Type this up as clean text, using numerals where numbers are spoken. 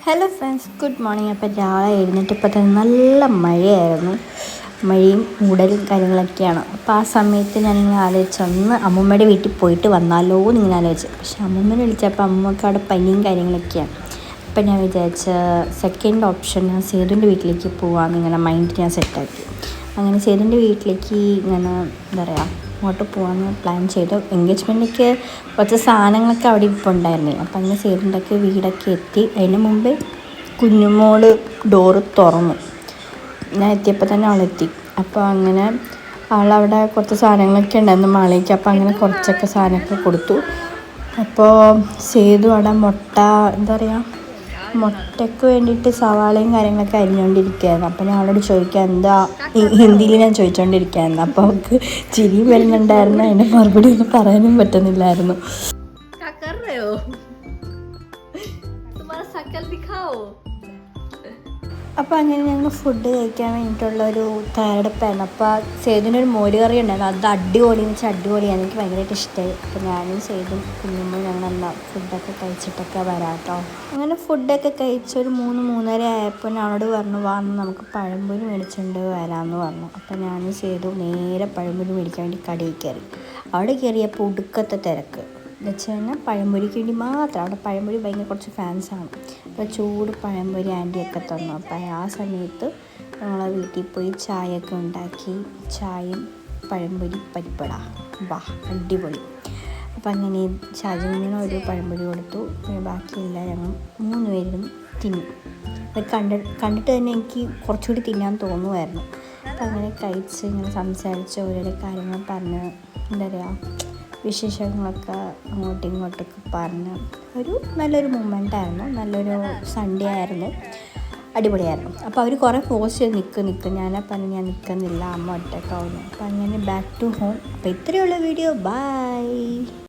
Hello friends, good morning. അപ്പോൾ രാവിലെ എഴുന്നേറ്റപ്പോൾ തന്നെ നല്ല മഴയായിരുന്നു. മഴയും മൂടലും കാര്യങ്ങളൊക്കെയാണ്. അപ്പോൾ ആ സമയത്ത് ഞാനിങ്ങനെ ആലോചിച്ചു, ഒന്ന് അമ്മൂമ്മയുടെ വീട്ടിൽ പോയിട്ട് വന്നാലോ എന്നിങ്ങനെ ആലോചിച്ചു. പക്ഷേ അമ്മൂമ്മനെ വിളിച്ചപ്പോൾ അമ്മൂമ്മക്ക് അവിടെ പനിയും കാര്യങ്ങളൊക്കെയാണ്. അപ്പം ഞാൻ വിചാരിച്ച സെക്കൻഡ് ഓപ്ഷൻ ഞാൻ സേതുവിൻ്റെ വീട്ടിലേക്ക് പോകാമെന്നിങ്ങനെ മൈൻഡ് ഞാൻ സെറ്റാക്കി. അങ്ങനെ സേതുവിൻ്റെ വീട്ടിലേക്ക് ഇങ്ങനെ എന്താ പറയുക, അങ്ങോട്ട് പോകാമെന്ന് പ്ലാൻ ചെയ്തു. എൻഗേജ്മെൻറ്റിലേക്ക് കുറച്ച് സാധനങ്ങളൊക്കെ അവിടെ ഇപ്പോൾ ഉണ്ടായിരുന്നേ. അപ്പം അങ്ങനെ സേതുവിൻ്റെയൊക്കെ വീടൊക്കെ എത്തി. അതിന് മുമ്പ് കുഞ്ഞുമോള് ഡോറ് തുറന്നു. ഞാൻ എത്തിയപ്പോൾ തന്നെ അവളെത്തി. അപ്പോൾ അങ്ങനെ അവളവിടെ കുറച്ച് സാധനങ്ങളൊക്കെ ഉണ്ടായിരുന്നു മാളേക്ക്. അപ്പോൾ അങ്ങനെ കുറച്ചൊക്കെ സാധനമൊക്കെ കൊടുത്തു. അപ്പോൾ സേതു അവിടെ മുട്ട എന്താ പറയുക, മുട്ടയ്ക്ക് വേണ്ടിയിട്ട് സവാളയും കാര്യങ്ങളൊക്കെ അരിഞ്ഞുകൊണ്ടിരിക്കുകയായിരുന്നു. അപ്പോൾ ഞാൻ അവളോട് ചോദിക്കാം, എന്താ ഹിന്ദിയിൽ ഞാൻ ചോദിച്ചുകൊണ്ടിരിക്കുകയായിരുന്നു. അപ്പോൾ അവൾക്ക് ചിരിയും വരുന്നുണ്ടായിരുന്നു. അതിൻ്റെ മറുപടി ഒന്നും പറയാനും പറ്റുന്നില്ലായിരുന്നു. അപ്പോൾ അങ്ങനെ ഞങ്ങൾ ഫുഡ് കഴിക്കാൻ വേണ്ടിയിട്ടുള്ളൊരു തയ്യാറെടുപ്പായിരുന്നു. അപ്പോൾ സേതുവിനൊരു മോര് കറി ഉണ്ടായിരുന്നു. അത് അടിപൊളിയെന്ന് വെച്ചാൽ അടിപൊളിയാണ്. എനിക്ക് ഭയങ്കരമായിട്ട് ഇഷ്ടമായി. അപ്പോൾ ഞാനും സേതും കുഞ്ഞുമ്പോൾ ഞങ്ങളെല്ലാം ഫുഡൊക്കെ കഴിച്ചിട്ടൊക്കെ വരാം കേട്ടോ. അങ്ങനെ ഫുഡൊക്കെ കഴിച്ച് ഒരു 3-3:30 ആയപ്പോൾ ഞാനോട് പറഞ്ഞു, വാ നമുക്ക് പഴംപൊരി മേടിച്ചുകൊണ്ട് വരാമെന്ന് പറഞ്ഞു. അപ്പോൾ ഞാനും സേതു നേരെ പഴംപൊരി മേടിക്കാൻ വേണ്ടി കടയിൽ കയറി. അവിടെ കയറിയപ്പോൾ ഒടുക്കത്തെ തിരക്ക് എന്ന് വെച്ച് കഴിഞ്ഞാൽ പഴംപൊരിക്ക് വേണ്ടി മാത്രം. അവിടെ പഴംപൊരി ഭയങ്കര കുറച്ച് ഫാൻസാണ്. അപ്പോൾ ചൂട് പഴംപൊരി ആൻറ്റിയൊക്കെ തന്നു. അപ്പോൾ ആ സമയത്ത് ഞങ്ങൾ വീട്ടിൽ പോയി ചായയൊക്കെ ഉണ്ടാക്കി. ചായയും പഴംപൊരി പരിപ്പട, വാ അടിപൊളി. അപ്പോൾ അങ്ങനെ ഷാജുവിന് ഒരു പഴംപൊരി കൊടുത്തു. പിന്നെ ബാക്കിയെല്ലാം ഞങ്ങൾ 3 പേരും തിന്നു. അത് കണ്ടിട്ട് തന്നെ എനിക്ക് കുറച്ചുകൂടി തിന്നാൻ തോന്നുമായിരുന്നു. അപ്പോൾ അങ്ങനെ കഴിച്ച് ഇങ്ങനെ സംസാരിച്ച് ഓരോരോ കാര്യങ്ങൾ പറഞ്ഞ് എന്താ പറയുക, വിശേഷങ്ങളൊക്കെ അങ്ങോട്ടും ഇങ്ങോട്ടൊക്കെ പറഞ്ഞ് ഒരു നല്ലൊരു മൊമെൻ്റായിരുന്നു. നല്ലൊരു സൺഡേ ആയിരുന്നു. അടിപൊളിയായിരുന്നു. അപ്പോൾ അവർ കുറേ ഫോഴ്സ് ചെയ്ത് നിൽക്കും. ഞാൻ നിൽക്കുന്നില്ല, അമ്മ ഒറ്റക്കാവുന്നു. അപ്പോൾ അങ്ങനെ ബാക്ക് ടു ഹോം. അപ്പോൾ ഇത്രയുള്ള വീഡിയോ. ബൈ.